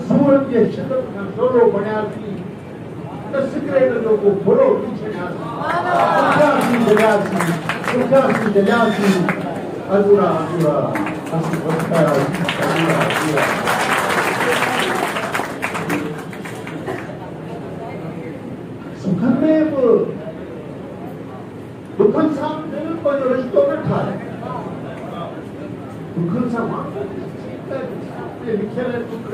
सूरत जे शिदत खां थोरो बणियासीं त सिगरेट जो को थोरो छॾियासीं जलियासीं अधूरा अधूरा असीं वसायासीं अधूरा अधूरा सुखनि में बि दुखनि सां दिलि पंहिंजो रिश्तो न ठाहे दुखनि सां माण्हू लिखियल दुख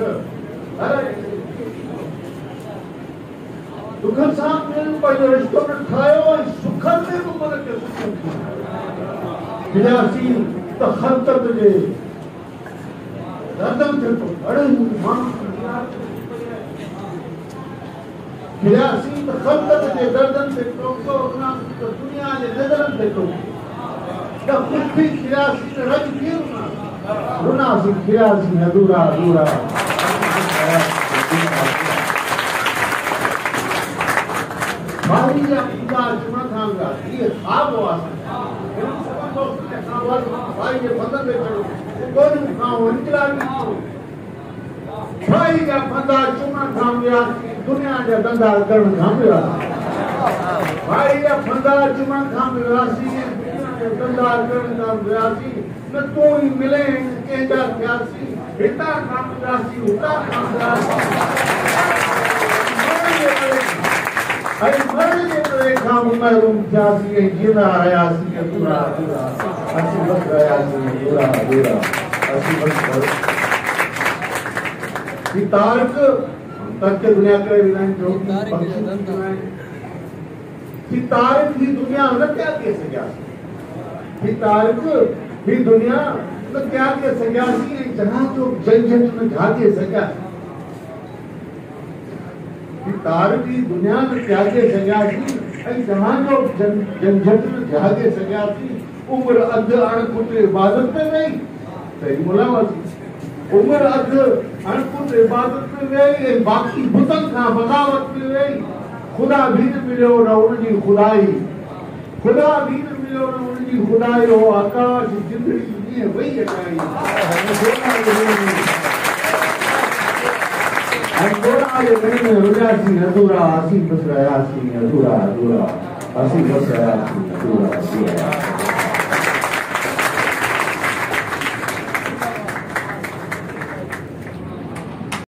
दुखनि सां दिलि पंहिंजो रिश्तो न ठाहियो ऐं सुखनि में बि मन खे मिलियासीं त ख़लक़त जे दर्दनि ते अड़े माण्हू मिलियासीं त ख़लक़त जे दर्दनि ते टोको दुनिया जे नज़रनि ते टोको त ख़ुशि थी खिलियासीं त रज थी रुनासीं खिलियासीं अधूरा अधूरा भाई जा ईंदा जुमा खां इहे ख़्वाब हुआ भाई जे बदन ते चढ़ो गोरियूं खाऊं इनकलाबी खाऊं भाई जा बंदा चुमा खां वियासीं दुनिया जा धंधा करण खां वियासीं भाई जा बंदा चुमा खां वियासीं दुनिया जा धंधा करण खां वियासीं न तूं ई मिले कंहिंजा थियासीं हितां खां वियासीं हुतां खां वियासीं मरण जे करे खां महरूम थियासीं ऐं जीअंदा रहियासीं अधूरा अधूरा असीं बसि रहियासीं अधूरा अधूरा असीं बसि ही तारक तक दुनिया करे विधान जो ही तारक ही दुनिया न क्या के सकिया ही तारक ही दुनिया न क्या के सकिया सी जहां जो जंजट न जाके सकिया ही तारक ही दुनिया न क्या के सकिया सी जहां जो जंजट न जाके सकिया सी उम्र अध अणकुट इबादत में नहीं सही मुलावत उम्र अध अणकुट इबादत में वही बाकी बुतन खां बगावत में वही खुदा भी न मिलियो न उनजी खुदाई खुदा भी न मिलियो न उनजी खुदाई हो आकाश जिंदगी ईअं वही अटाई ऐं गोरा जे घर में रुलियासीं अधूरा असीं बसि रहियासीं अधूरा अधूरा असीं बसि रहियासीं अधूरा अधूरा